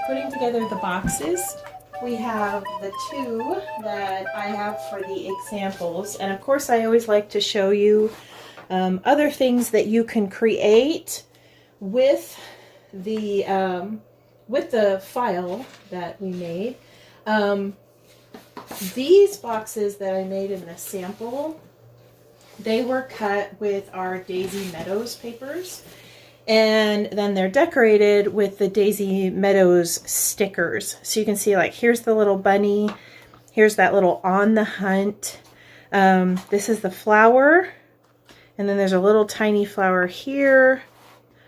putting together the boxes. We have the two that I have for the examples, and of course I always like to show you other things that you can create with the file that we made. These boxes that I made in the sample, they were cut with our Daisy Meadows papers, and then they're decorated with the Daisy Meadows stickers. So you can see, like, here's the little bunny, here's that little on the hunt, this is the flower, and then there's a little tiny flower here,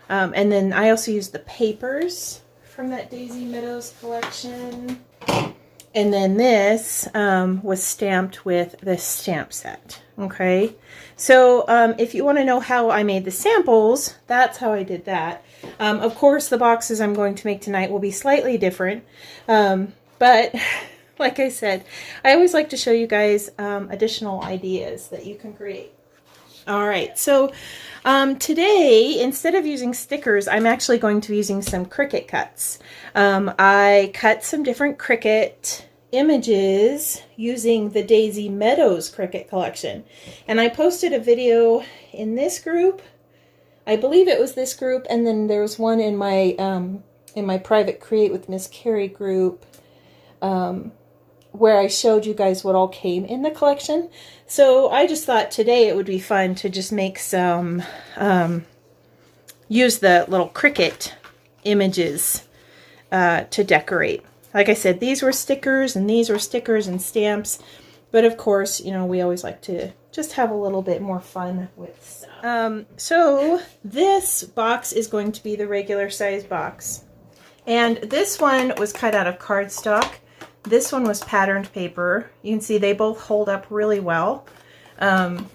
and then I also used the papers from that Daisy Meadows collection. And then this was stamped with this stamp set. Okay, so if you want to know how I made the samples, that's how I did that. Of course, the boxes I'm going to make tonight will be slightly different, but like I said, I always like to show you guys additional ideas that you can create. All right, so today, instead of using stickers, I'm actually going to be using some Cricut cuts. I cut some different Cricut images using the Daisy Meadows Cricut collection. And I posted a video in this group. I believe it was this group, and then there was one in my private Create with Miss Carrie group, where I showed you guys what all came in the collection. So I just thought today it would be fun to just make some, use the little Cricut images to decorate. Like I said, these were stickers and these were stickers and stamps. But of course, you know, we always like to just have a little bit more fun with stuff. So this box is going to be the regular size box. And this one was cut out of cardstock. This one was patterned paper. You can see they both hold up really well. And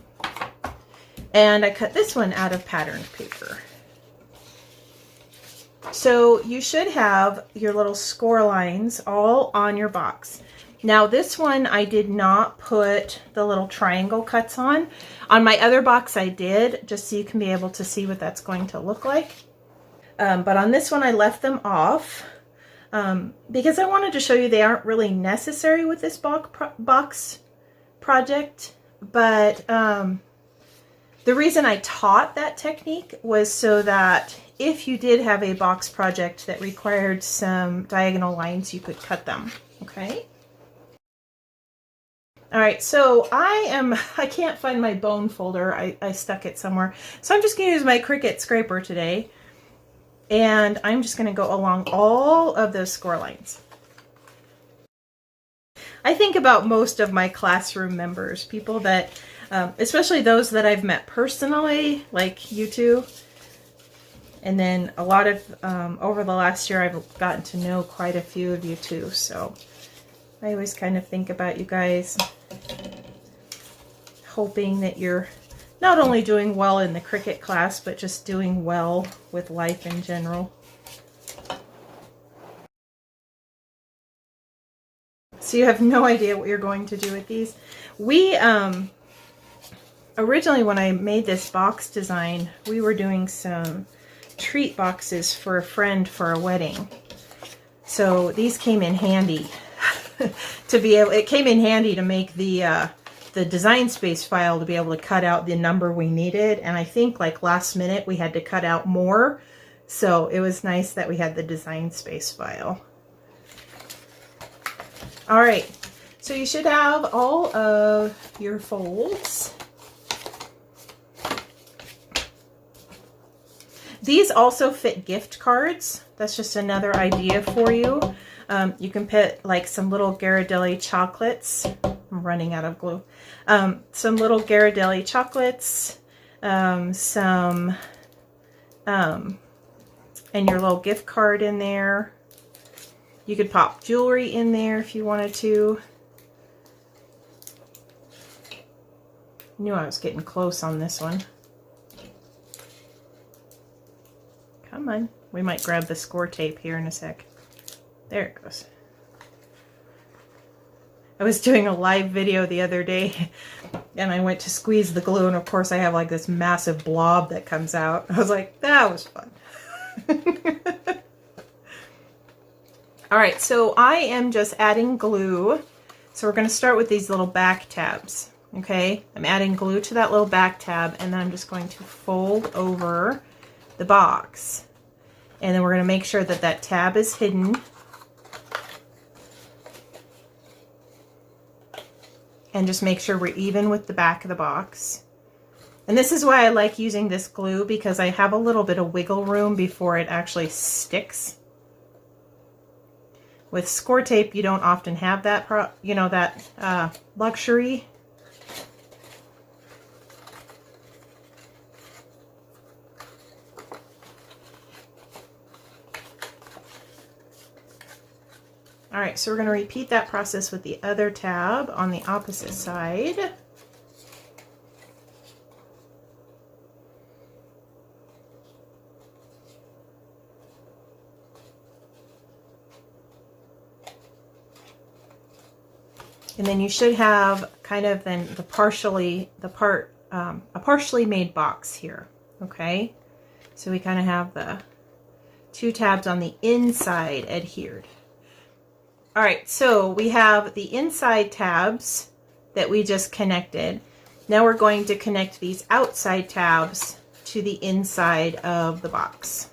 I cut this one out of patterned paper. So you should have your little score lines all on your box. Now this one I did not put the little triangle cuts on. On my other box I did, just so you can be able to see what that's going to look like. But on this one I left them off. Because I wanted to show you they aren't really necessary with this box project, but the reason I taught that technique was so that if you did have a box project that required some diagonal lines, you could cut them, okay? All right, so I can't find my bone folder. I stuck it somewhere. So I'm just gonna use my Cricut scraper today. And I'm just going to go along all of those score lines. I think about most of my classroom members, people that, especially those that I've met personally, like you two. And then a lot of, over the last year, I've gotten to know quite a few of you too. So I always kind of think about you guys, hoping that you're not only doing well in the Cricut class, but just doing well with life in general. So you have no idea what you're going to do with these. We, originally when I made this box design, we were doing some treat boxes for a friend for a wedding. So these came in handy to be able, it came in handy to make the design space file to be able to cut out the number we needed. And I think like last minute we had to cut out more. So it was nice that we had the design space file. All right, so you should have all of your folds. These also fit gift cards. That's just another idea for you. You can put like some little Ghirardelli chocolates. I'm running out of glue. Some little Ghirardelli chocolates, and your little gift card in there. You could pop jewelry in there if you wanted to. Knew I was getting close on this one. Come on. We might grab the score tape here in a sec. There it goes. I was doing a live video the other day and I went to squeeze the glue, and of course I have like this massive blob that comes out. I was like, that was fun. All right, so I am just adding glue. So we're going to start with these little back tabs. Okay, I'm adding glue to that little back tab, and then I'm just going to fold over the box. And then we're going to make sure that that tab is hidden. And just make sure we're even with the back of the box. And this is why I like using this glue, because I have a little bit of wiggle room before it actually sticks. With score tape, you don't often have that, luxury. All right, so we're going to repeat that process with the other tab on the opposite side. And then you should have kind of then a partially made box here, okay? So we kind of have the two tabs on the inside adhered. All right, so we have the inside tabs that we just connected. Now we're going to connect these outside tabs to the inside of the box.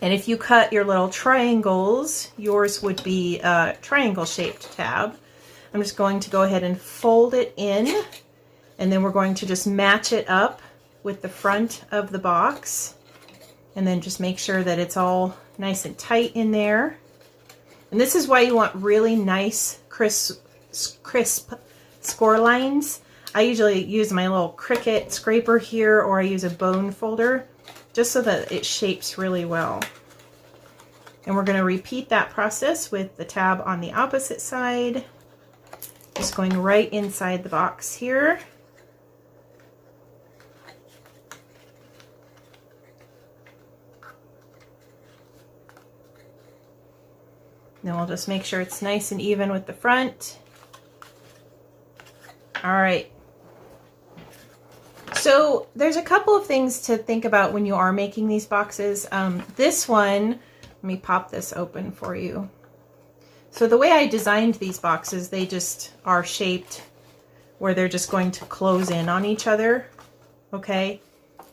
And if you cut your little triangles, yours would be a triangle-shaped tab. I'm just going to go ahead and fold it in, and then we're going to just match it up with the front of the box, and then just make sure that it's all nice and tight in there. And this is why you want really nice, crisp score lines. I usually use my little Cricut scraper here, or I use a bone folder, just so that it shapes really well. And we're going to repeat that process with the tab on the opposite side. Just going right inside the box here. Then we'll just make sure it's nice and even with the front. All right. So there's a couple of things to think about when you are making these boxes. This one, let me pop this open for you. So the way I designed these boxes, they just are shaped where they're just going to close in on each other. Okay.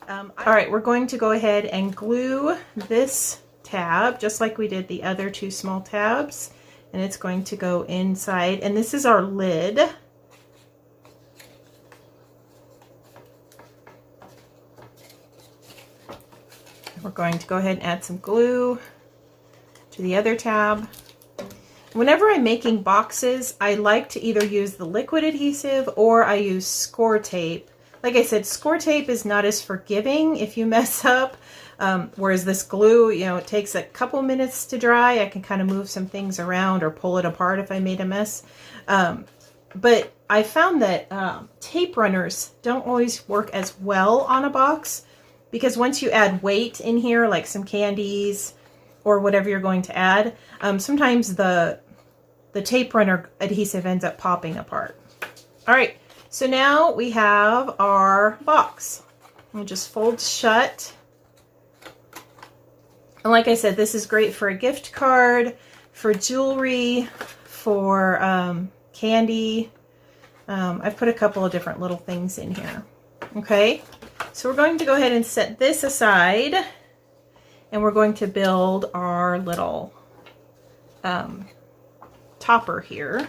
All right, we're going to go ahead and glue this tab just like we did the other two small tabs, and it's going to go inside, and this is our lid. We're going to go ahead and add some glue to the other tab. Whenever I'm making boxes, I like to either use the liquid adhesive or I use score tape. Like I said, score tape is not as forgiving if you mess up. Whereas this glue, you know, it takes a couple minutes to dry. I can kind of move some things around or pull it apart if I made a mess. But I found that tape runners don't always work as well on a box, because once you add weight in here, like some candies or whatever you're going to add, sometimes the tape runner adhesive ends up popping apart. All right, so now we have our box. We'll just fold shut. And like I said, this is great for a gift card, for jewelry, for candy. I've put a couple of different little things in here. Okay, so we're going to go ahead and set this aside, and we're going to build our little topper here.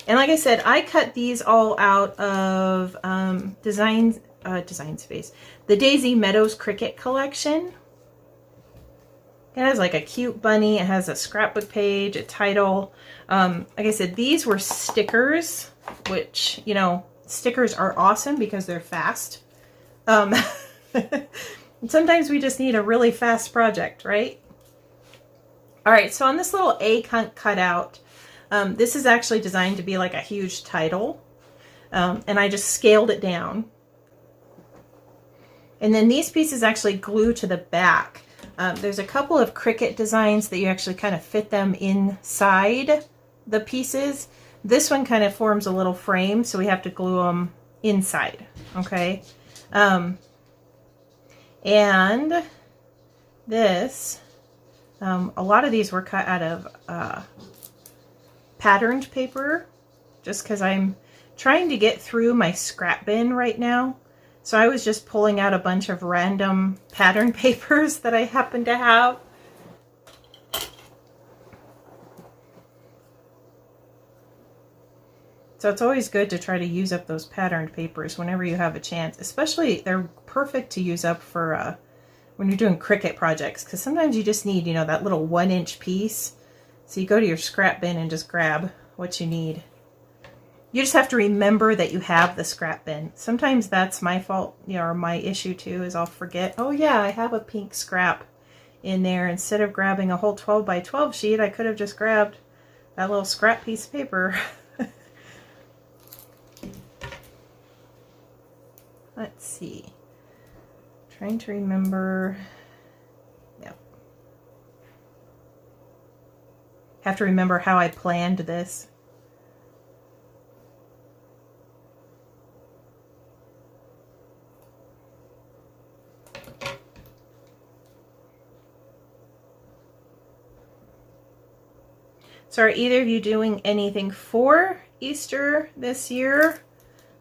And like I said, I cut these all out of Design Space, the Daisy Meadows Cricut collection. It has like a cute bunny. It has a scrapbook page, a title. Like I said, these were stickers, which, you know, stickers are awesome because they're fast. Sometimes we just need a really fast project, right? All right, so on this little A cutout, this is actually designed to be like a huge title. And I just scaled it down. And then these pieces actually glue to the back. There's a couple of Cricut designs that you actually kind of fit them inside the pieces. This one kind of forms a little frame, so we have to glue them inside, okay? And this A lot of these were cut out of patterned paper, just because I'm trying to get through my scrap bin right now. So I was just pulling out a bunch of random pattern papers that I happen to have. So it's always good to try to use up those patterned papers whenever you have a chance. Especially, they're perfect to use up for when you're doing Cricut projects, because sometimes you just need, you know, that little 1-inch piece. So you go to your scrap bin and just grab what you need. You just have to remember that you have the scrap bin. Sometimes that's my fault, you know, or my issue too, is I'll forget, oh yeah, I have a pink scrap in there. Instead of grabbing a whole 12 by 12 sheet, I could have just grabbed that little scrap piece of paper. Let's see. Trying to remember. Yep. Have to remember how I planned this. So are either of you doing anything for Easter this year?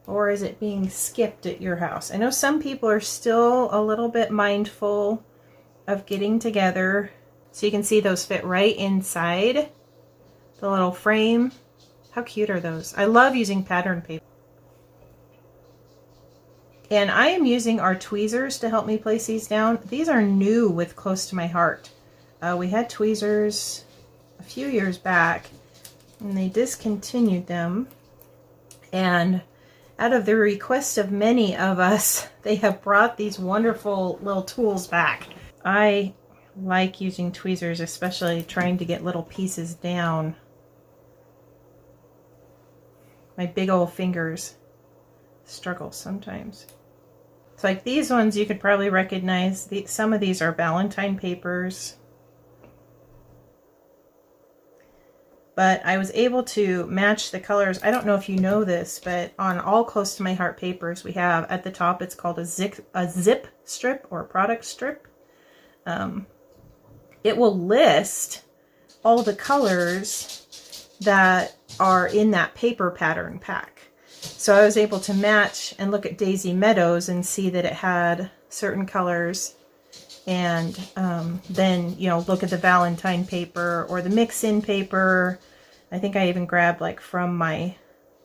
Or is it being skipped at your house? I know some people are still a little bit mindful of getting together. So you can see those fit right inside the little frame. How cute are those? I love using pattern paper. And I am using our tweezers to help me place these down. These are new with Close to My Heart. We had tweezers a few years back and they discontinued them. And out of the request of many of us, they have brought these wonderful little tools back. I like using tweezers, especially trying to get little pieces down. My big old fingers struggle sometimes. So like these ones you could probably recognize. Some of these are Valentine papers. But I was able to match the colors. I don't know if you know this, but on all Close to My Heart papers, we have at the top, it's called a zip strip or a product strip. It will list all the colors that are in that paper pattern pack. So I was able to match and look at Daisy Meadows and see that it had certain colors. And then, you know, look at the Valentine paper or the mix-in paper. I think I even grabbed like from my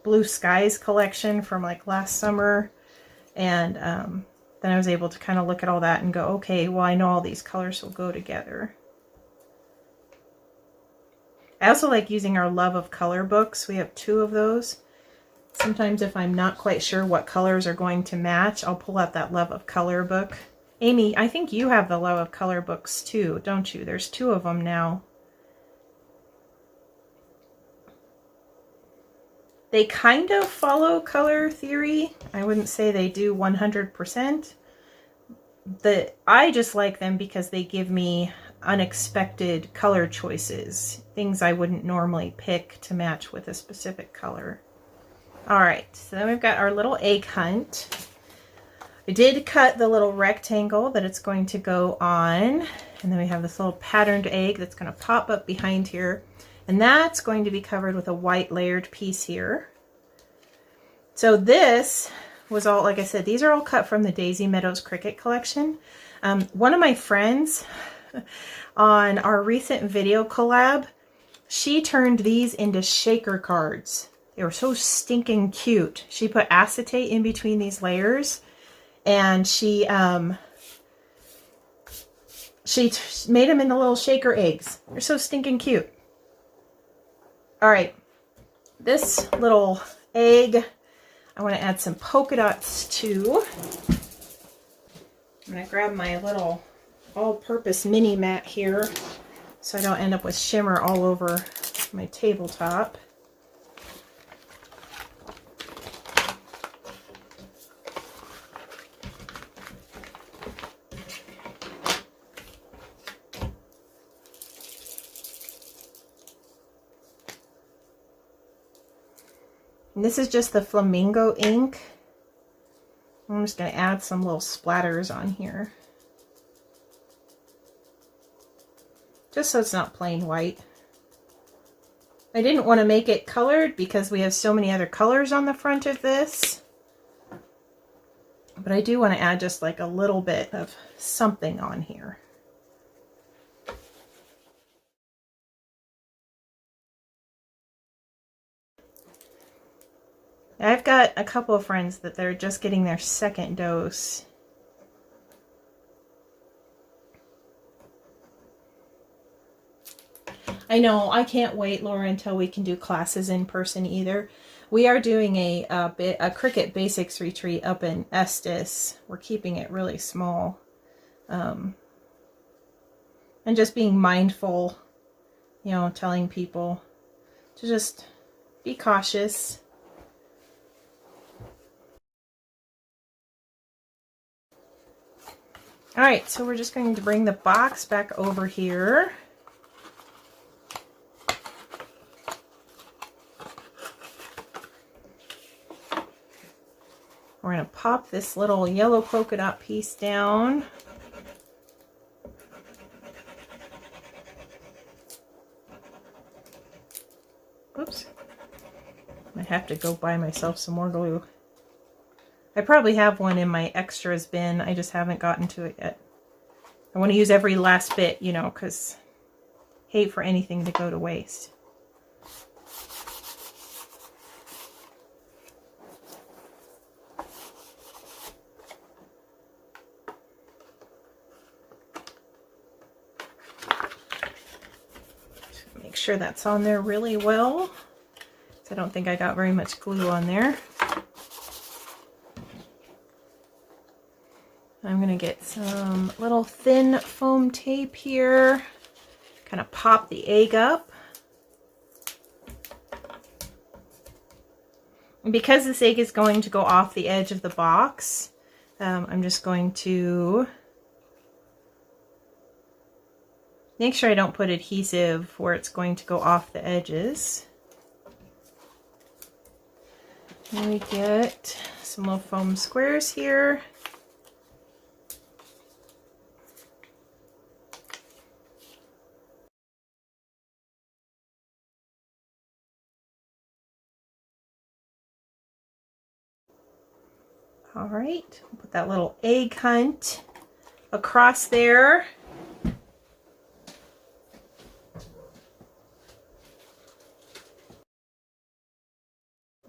Blue Skies collection from like last summer. And then I was able to kind of look at all that and go, okay, well, I know all these colors will go together. I also like using our Love of Color books. We have 2 of those. Sometimes if I'm not quite sure what colors are going to match, I'll pull out that Love of Color book. Amy, I think you have the Love of Color books too, don't you? There's 2 of them now. They kind of follow color theory. I wouldn't say they do 100%. I just like them because they give me unexpected color choices. Things I wouldn't normally pick to match with a specific color. Alright, so then we've got our little egg hunt. I did cut the little rectangle that it's going to go on, and then we have this little patterned egg that's going to pop up behind here, and that's going to be covered with a white layered piece here. So this was all, like I said, these are all cut from the Daisy Meadows Cricut collection. One of my friends on our recent video collab, she turned these into shaker cards. They were so stinking cute. She put acetate in between these layers. And she made them into little shaker eggs. They're so stinking cute. All right, this little egg, I want to add some polka dots too. I'm going to grab my little all-purpose mini mat here so I don't end up with shimmer all over my tabletop. And this is just the flamingo ink. I'm just going to add some little splatters on here. just so it's not plain white. I didn't want to make it colored because we have so many other colors on the front of this. But I do want to add just like a little bit of something on here. I've got a couple of friends that they're just getting their second dose. I know, I can't wait, Laura, until we can do classes in person either. We are doing a Cricut Basics retreat up in Estes. We're keeping it really small. And just being mindful, you know, telling people to just be cautious. All right, so we're just going to bring the box back over here. We're going to pop this little yellow polka dot piece down. Oops. I have to go buy myself some more glue. I probably have one in my extras bin. I just haven't gotten to it yet. I want to use every last bit, you know, because hate for anything to go to waste. Make sure that's on there really well. I don't think I got very much glue on there. I'm going to get some little thin foam tape here, kind of pop the egg up. And because this egg is going to go off the edge of the box, I'm just going to make sure I don't put adhesive where it's going to go off the edges. And we get some little foam squares here. All right, we'll put that little egg hunt across there.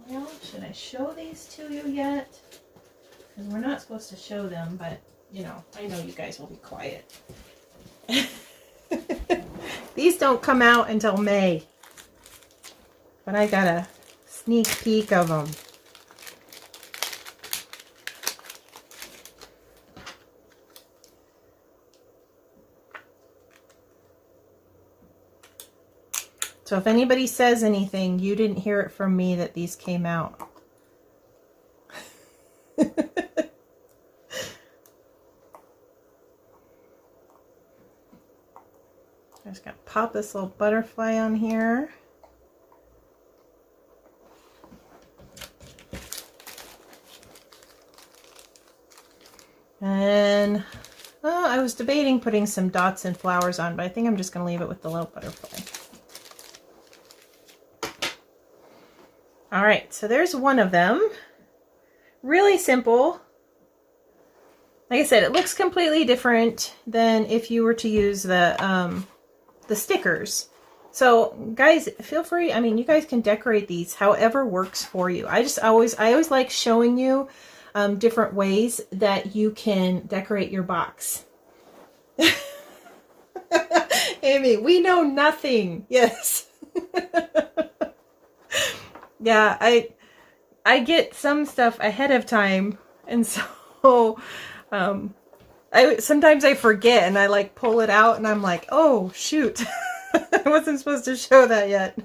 Well, should I show these to you yet? Because we're not supposed to show them, but you know, I know you guys will be quiet. These don't come out until May, but I got a sneak peek of them. So if anybody says anything, you didn't hear it from me that these came out. I just got to pop this little butterfly on here. And I was debating putting some dots and flowers on, but I think I'm just going to leave it with the little butterfly. All right, so there's one of them. Really simple. Like I said, it looks completely different than if you were to use the stickers. So guys, feel free. I mean, you guys can decorate these however works for you. I always like showing you different ways that you can decorate your box. Amy, we know nothing. Yes. Yeah, I get some stuff ahead of time, and so sometimes I forget and I like pull it out and I'm like, oh shoot, I wasn't supposed to show that yet.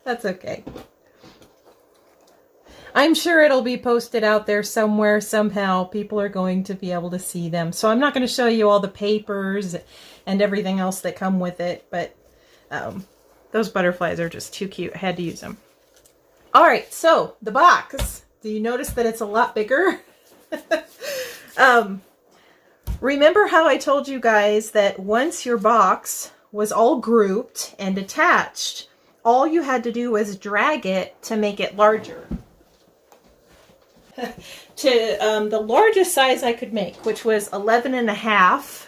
That's okay. I'm sure it'll be posted out there somewhere, somehow. People are going to be able to see them. So I'm not going to show you all the papers and everything else that come with it, but those butterflies are just too cute. I had to use them. All right, so the box. Do you notice that it's a lot bigger? Remember how I told you guys that once your box was all grouped and attached, all you had to do was drag it to make it larger. To the largest size I could make, which was 11.5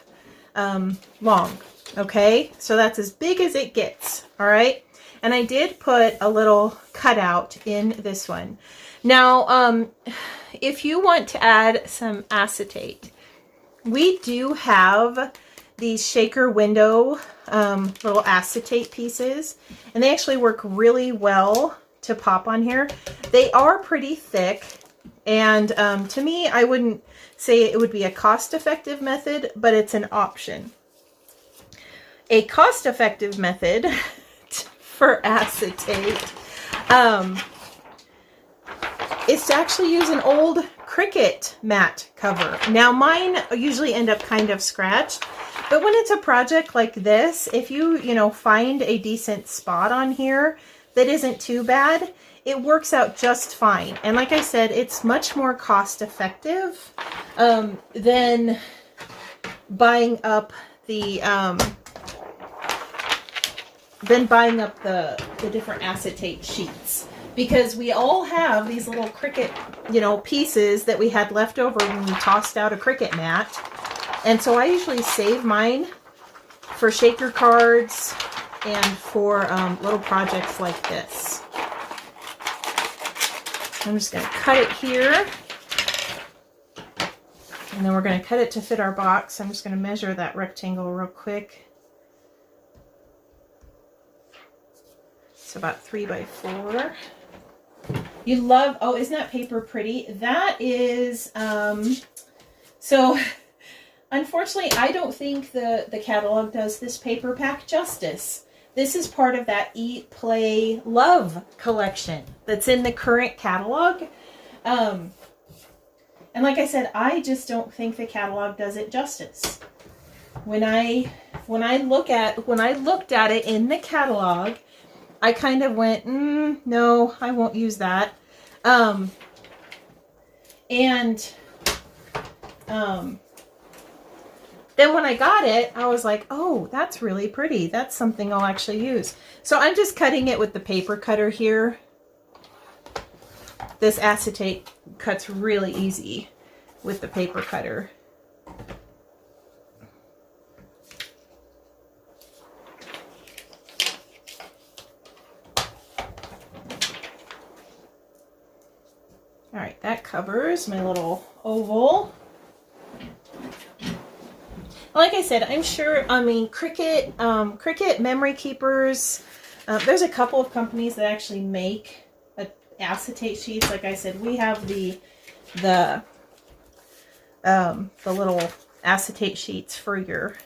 long. Okay, so that's as big as it gets. All right, and I did put a little cutout in this one. Now, if you want to add some acetate, we do have these shaker window little acetate pieces, and they actually work really well to pop on here. They are pretty thick, and to me, I wouldn't say it would be a cost-effective method, but it's an option. A cost-effective method for acetate is to actually use an old Cricut mat cover. Now mine usually end up kind of scratched, but when it's a project like this, if you find a decent spot on here that isn't too bad, it works out just fine. And like I said, it's much more cost effective than buying up the different acetate sheets. Because we all have these little Cricut, pieces that we had left over when we tossed out a Cricut mat. And so I usually save mine for shaker cards and for little projects like this. I'm just going to cut it here. And then we're going to cut it to fit our box. I'm just going to measure that rectangle real quick. It's about 3 by 4. You love, oh, isn't that paper pretty? That is, so unfortunately, I don't think the catalog does this paper pack justice. This is part of that Eat, Play, Love collection that's in the current catalog. And like I said, I just don't think the catalog does it justice. When I looked at it in the catalog, I kind of went, no, I won't use that. Then when I got it, I was like, oh, that's really pretty. That's something I'll actually use. So I'm just cutting it with the paper cutter here. This acetate cuts really easy with the paper cutter. All right, that covers my little oval. Like I said, I'm sure, Cricut memory keepers, there's a couple of companies that actually make acetate sheets. Like I said, we have the little acetate sheets for your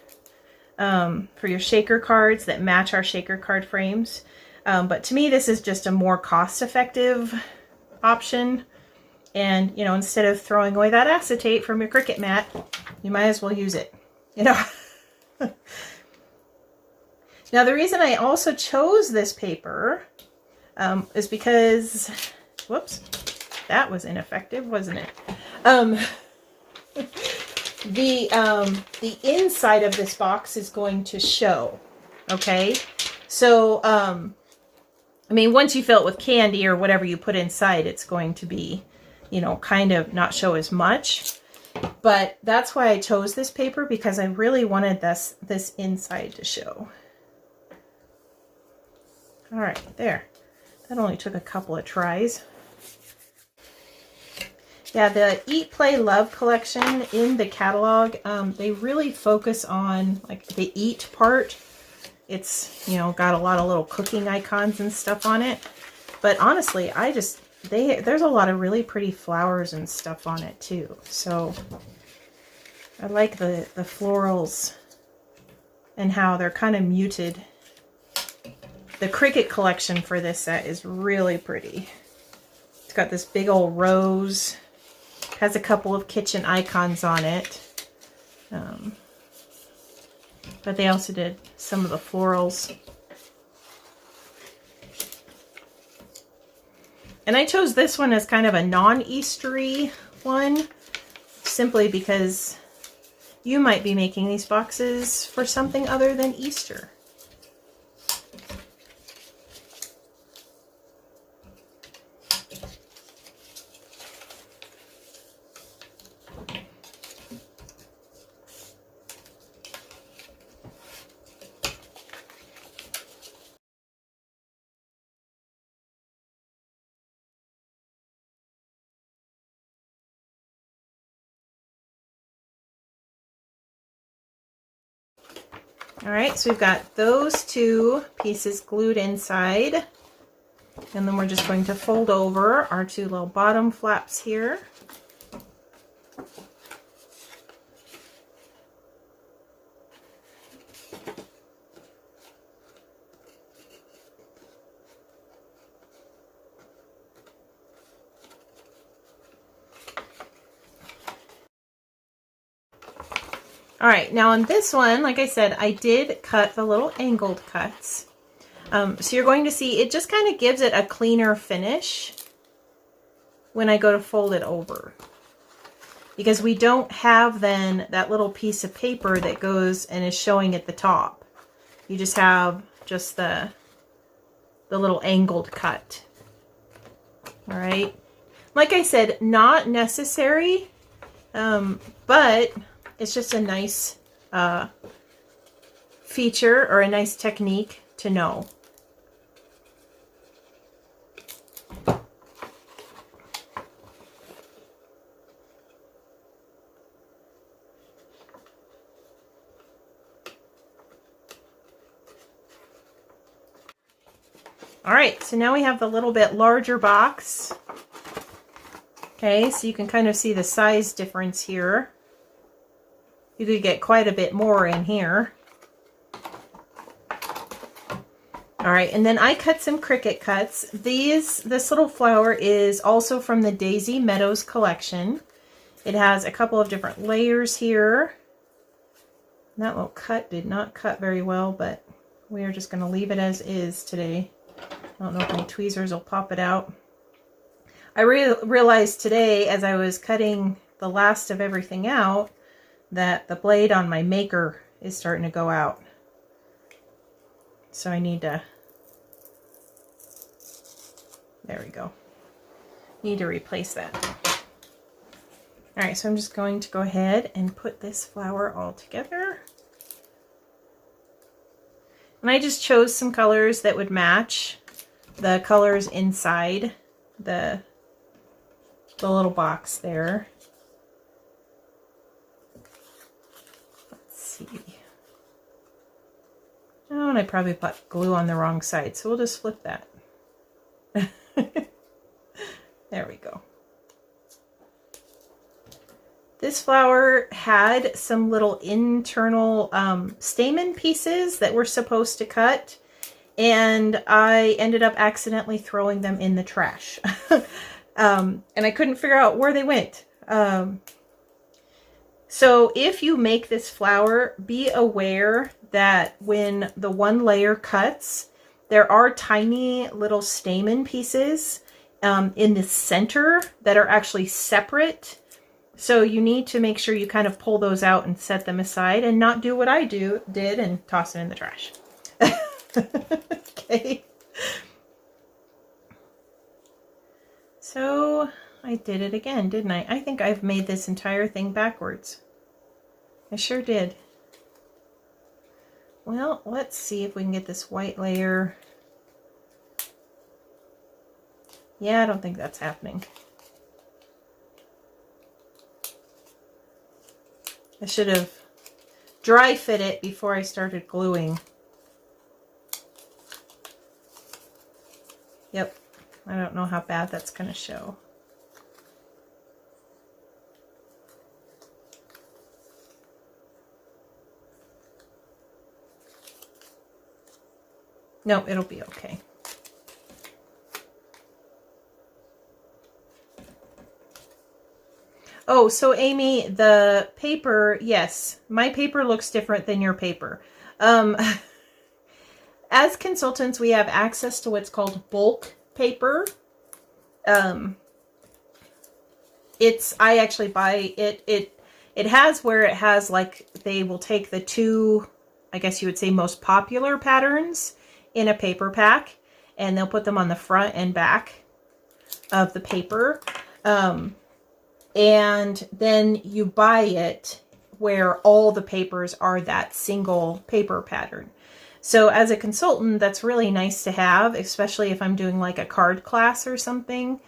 shaker cards that match our shaker card frames. But to me, this is just a more cost-effective option. And, instead of throwing away that acetate from your Cricut mat, you might as well use it. Now, the reason I also chose this paper is because, whoops, that was ineffective, wasn't it? The inside of this box is going to show, okay? So, once you fill it with candy or whatever you put inside, it's going to be, kind of not show as much. But that's why I chose this paper, because I really wanted this inside to show. All right, there. That only took a couple of tries. Yeah, the Eat, Play, Love collection in the catalog, they really focus on like the eat part. It's, got a lot of little cooking icons and stuff on it. But honestly, there's a lot of really pretty flowers and stuff on it too. So I like the florals and how they're kind of muted. The Cricut collection for this set is really pretty. It's got this big old rose. Has a couple of kitchen icons on it. But they also did some of the florals. And I chose this one as kind of a non-Eastery one, simply because, you might be making these boxes for something other than Easter. All right, so we've got those two pieces glued inside, and then we're just going to fold over our two little bottom flaps here. All right, now on this one, like I said, I did cut the little angled cuts. So you're going to see it just kind of gives it a cleaner finish when I go to fold it over. Because we don't have then that little piece of paper that goes and is showing at the top. You just have just the little angled cut. All right. Like I said, not necessary, but it's just a nice feature or a nice technique to know. All right, so now we have the little bit larger box. Okay, so you can kind of see the size difference here. You could get quite a bit more in here. All right, and then I cut some Cricut cuts. This little flower is also from the Daisy Meadows collection. It has a couple of different layers here. And that little cut did not cut very well, but we are just going to leave it as is today. I don't know if my tweezers will pop it out. I realized today as I was cutting the last of everything out that the blade on my maker is starting to go out. So I need to, there we go. Need to replace that. All right, so I'm just going to go ahead and put this flower all together. And I just chose some colors that would match the colors inside the little box there. Let's see. Oh, and I probably put glue on the wrong side, so we'll just flip that. There we go. This flower had some little internal stamen pieces that we're supposed to cut, and I ended up accidentally throwing them in the trash. And I couldn't figure out where they went. So if you make this flower, be aware that when the one layer cuts, there are tiny little stamen pieces in the center that are actually separate. So you need to make sure you kind of pull those out and set them aside and not do what I did and toss it in the trash. Okay. So I did it again, didn't I? I think I've made this entire thing backwards. I sure did. Well, let's see if we can get this white layer. Yeah, I don't think that's happening. I should have dry fit it before I started gluing. Yep, I don't know how bad that's going to show. No, it'll be okay. Oh, so Amy, the paper, yes, my paper looks different than your paper. As consultants, we have access to what's called bulk paper. I actually buy it. It has where it has like, they will take the two, I guess you would say, most popular patterns in a paper pack, and they'll put them on the front and back of the paper. And then you buy it where all the papers are that single paper pattern. So as a consultant, that's really nice to have, especially if I'm doing like a card class or something,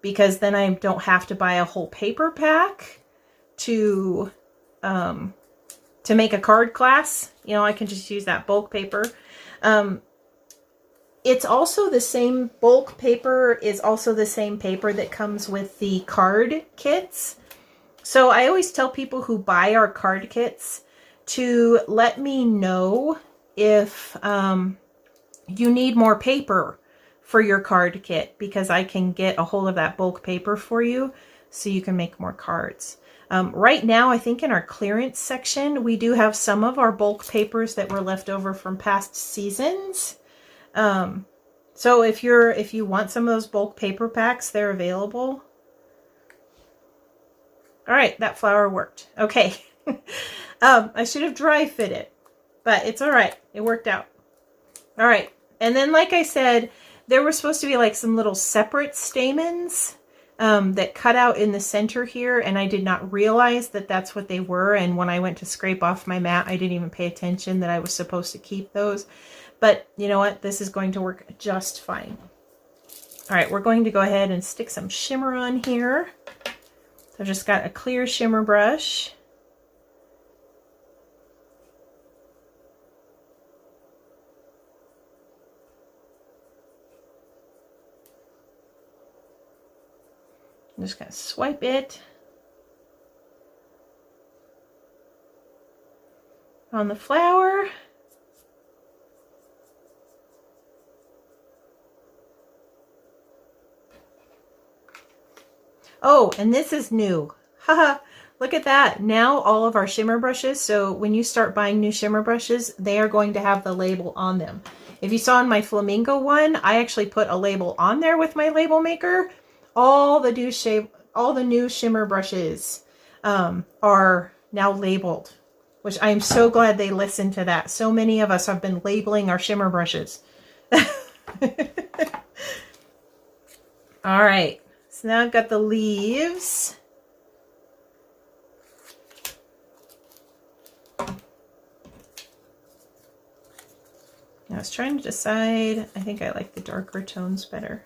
because then I don't have to buy a whole paper pack to make a card class. You know, I can just use that bulk paper. It's also the same bulk paper is also the same paper that comes with the card kits. So I always tell people who buy our card kits to let me know if you need more paper for your card kit, because I can get a hold of that bulk paper for you so you can make more cards. Right now, I think in our clearance section, we do have some of our bulk papers that were left over from past seasons. So if you want some of those bulk paper packs, they're available. All right, that flower worked. Okay. I should have dry fit it, but it's all right. It worked out. All right. And then, like I said, there were supposed to be like some little separate stamens that cut out in the center here, and I did not realize that that's what they were. And when I went to scrape off my mat, I didn't even pay attention that I was supposed to keep those. But you know what? This is going to work just fine. All right, we're going to go ahead and stick some shimmer on here. So I've just got a clear shimmer brush. I'm just going to swipe it on the flower. Oh, and this is new. Haha, look at that. Now all of our shimmer brushes, so when you start buying new shimmer brushes, they are going to have the label on them. If you saw in my flamingo one, I actually put a label on there with my label maker. All the new shimmer brushes are now labeled, which I am so glad they listened to that. So many of us have been labeling our shimmer brushes. All right. So now I've got the leaves. I was trying to decide, I think I like the darker tones better.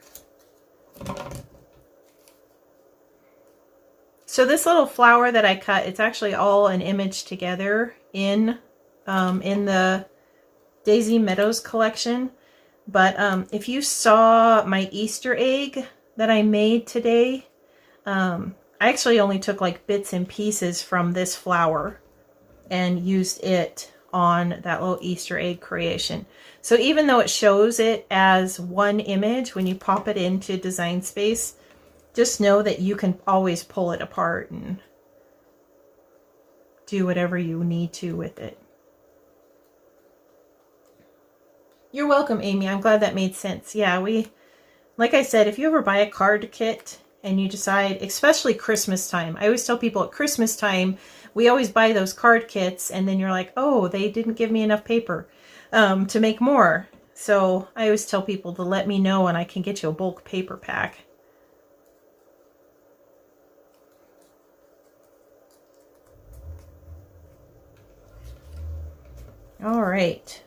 So this little flower that I cut, it's actually all an image together in the Daisy Meadows collection. But if you saw my Easter egg that I made today, I actually only took like bits and pieces from this flower and used it on that little Easter egg creation. So even though it shows it as one image, when you pop it into Design Space, just know that you can always pull it apart and do whatever you need to with it. You're welcome, Amy. I'm glad that made sense. Yeah, like I said, if you ever buy a card kit and you decide, especially Christmas time, I always tell people at Christmas time, we always buy those card kits and then you're like, oh, they didn't give me enough paper to make more. So I always tell people to let me know and I can get you a bulk paper pack. All right.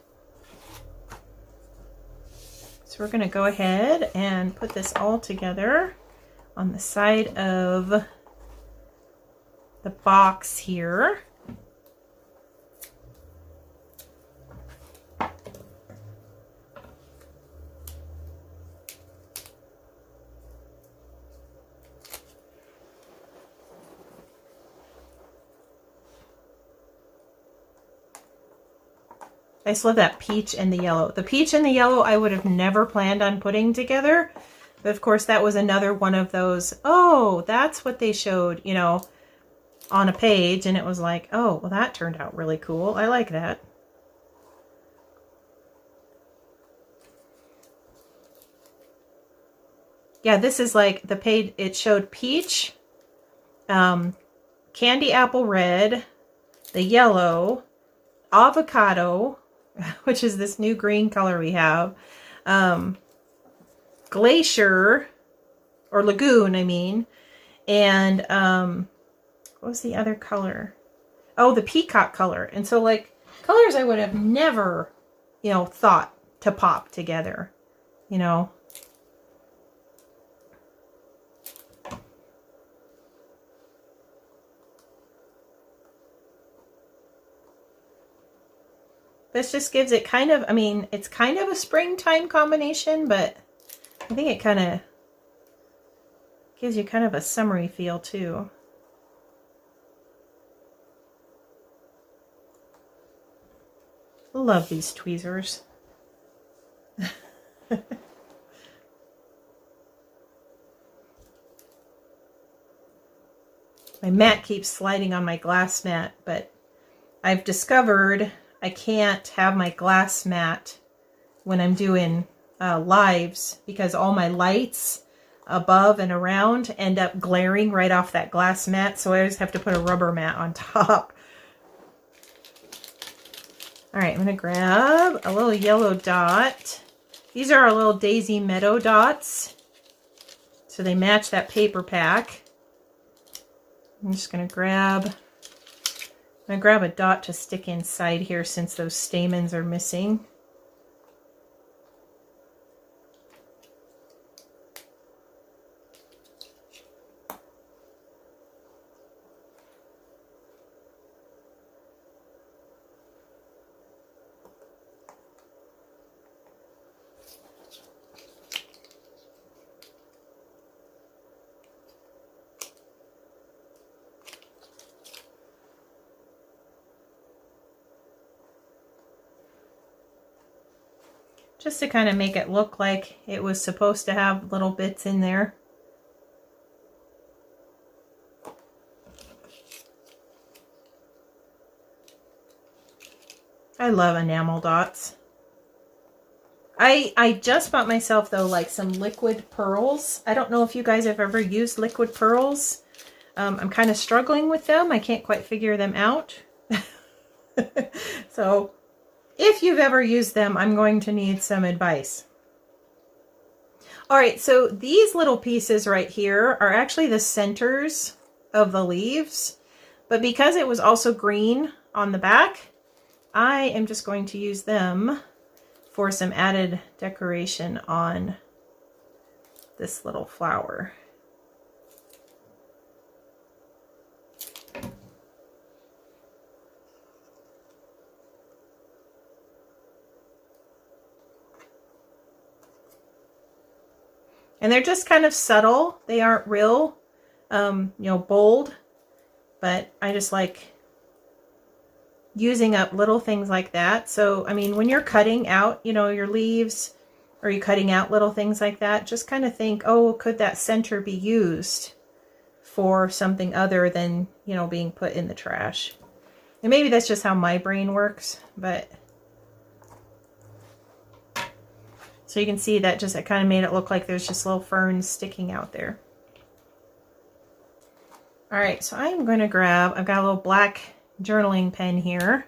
So we're going to go ahead and put this all together on the side of the box here. I just love that peach and the yellow. The peach and the yellow I would have never planned on putting together. But of course that was another one of those, oh, that's what they showed, you know, on a page. And it was like, oh, well, that turned out really cool. I like that. Yeah, this is like the page, it showed peach, candy apple red, the yellow, avocado, which is this new green color we have, glacier, or lagoon, I mean, and what was the other color? Oh, the peacock color. And so, like, colors I would have never, you know, thought to pop together, you know. This just gives it kind of, I mean, it's kind of a springtime combination, but I think it kind of gives you kind of a summery feel too. Love these tweezers. My mat keeps sliding on my glass mat, but I've discovered I can't have my glass mat when I'm doing lives because all my lights above and around end up glaring right off that glass mat, so I always have to put a rubber mat on top. All right, I'm gonna grab a little yellow dot. These are our little Daisy Meadow dots, so they match that paper pack. I'm just gonna grab a dot to stick inside here since those stamens are missing. Just to kind of make it look like it was supposed to have little bits in there. I love enamel dots. I just bought myself, though, like some liquid pearls. I don't know if you guys have ever used liquid pearls. I'm kind of struggling with them. I can't quite figure them out. So if you've ever used them, I'm going to need some advice. All right, so these little pieces right here are actually the centers of the leaves, but because it was also green on the back, I am just going to use them for some added decoration on this little flower. And they're just kind of subtle. They aren't real, you know, bold, but I just like using up little things like that. So, I mean, when you're cutting out, you know, your leaves, or you're cutting out little things like that, just kind of think, oh, could that center be used for something other than, you know, being put in the trash? And maybe that's just how my brain works, but so you can see that just, it kind of made it look like there's just little ferns sticking out there. All right, so I'm going to grab, I've got a little black journaling pen here.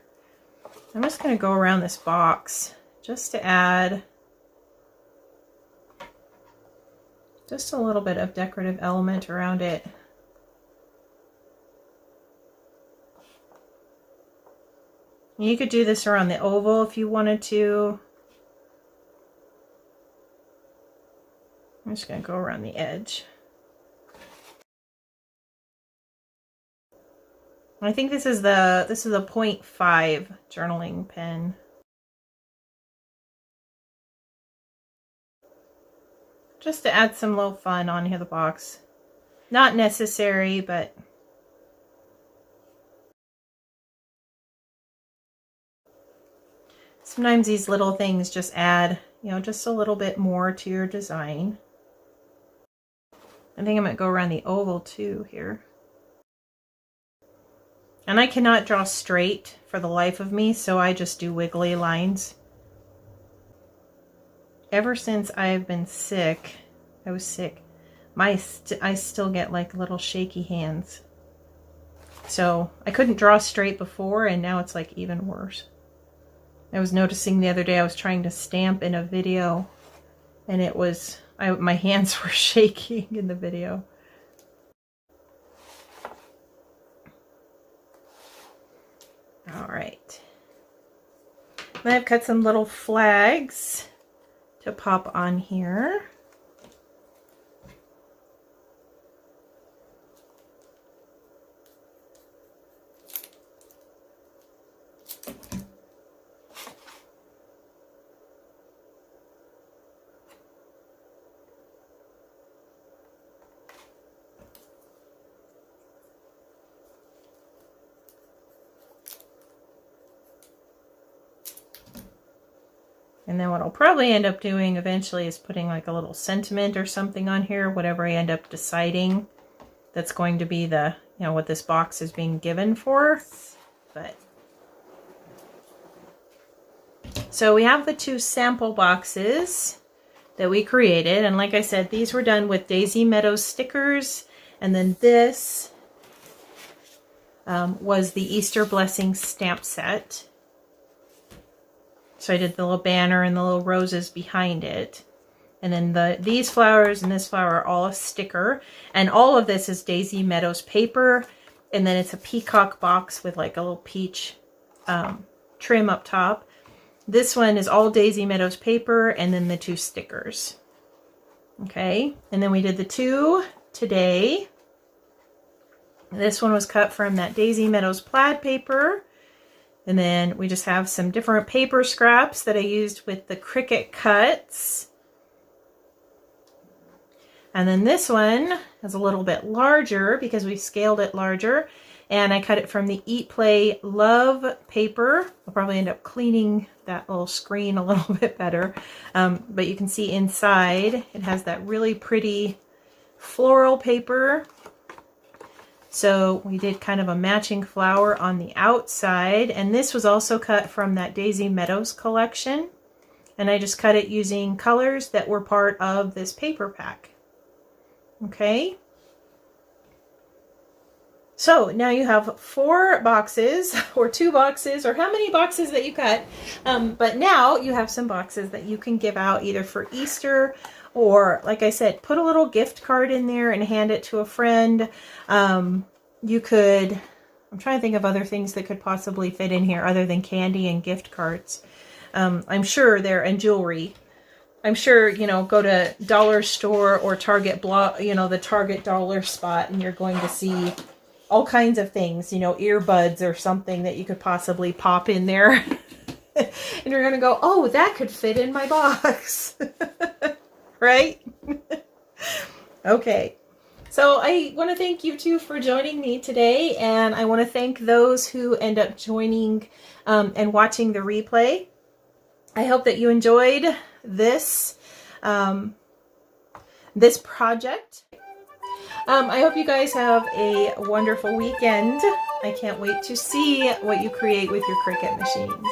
I'm just going to go around this box just to add just a little bit of decorative element around it. You could do this around the oval if you wanted to. I'm just going to go around the edge. I think this is a 0.5 journaling pen. Just to add some little fun on here, the box. Not necessary, but sometimes these little things just add, you know, just a little bit more to your design. I think I'm going to go around the oval too here. And I cannot draw straight for the life of me, so I just do wiggly lines. Ever since I've been sick, I was sick, I still get like little shaky hands. So I couldn't draw straight before, and now it's like even worse. I was noticing the other day I was trying to stamp in a video, and it was, my hands were shaking in the video. All right. Then I've cut some little flags to pop on here. And then what I'll probably end up doing eventually is putting like a little sentiment or something on here, whatever I end up deciding that's going to be the, you know, what this box is being given for. But so we have the 2 sample boxes that we created. And like I said, these were done with Daisy Meadows stickers. And then this was the Easter Blessing stamp set. So I did the little banner and the little roses behind it. And then these flowers and this flower are all a sticker. And all of this is Daisy Meadows paper. And then it's a peacock box with like a little peach trim up top. This one is all Daisy Meadows paper and then the 2 stickers. Okay, and then we did the 2 today. This one was cut from that Daisy Meadows plaid paper. And then we just have some different paper scraps that I used with the Cricut cuts. And then this one is a little bit larger because we scaled it larger. And I cut it from the Eat, Play, Love paper. I'll probably end up cleaning that little screen a little bit better. But you can see inside it has that really pretty floral paper. So we did kind of a matching flower on the outside, and this was also cut from that Daisy Meadows collection. And I just cut it using colors that were part of this paper pack. Okay. So now you have 4 boxes, or 2 boxes, or how many boxes that you cut. But now you have some boxes that you can give out either for Easter, or like I said, put a little gift card in there and hand it to a friend. You could, I'm trying to think of other things that could possibly fit in here other than candy and gift cards. I'm sure there, and jewelry. I'm sure, you know, go to dollar store or Target block, you know, the Target dollar spot, and you're going to see all kinds of things, you know, earbuds or something that you could possibly pop in there. And you're going to go, oh, that could fit in my box. Right? Okay. So I want to thank you 2 for joining me today. And I want to thank those who end up joining and watching the replay. I hope that you enjoyed this, this project. I hope you guys have a wonderful weekend. I can't wait to see what you create with your Cricut machines.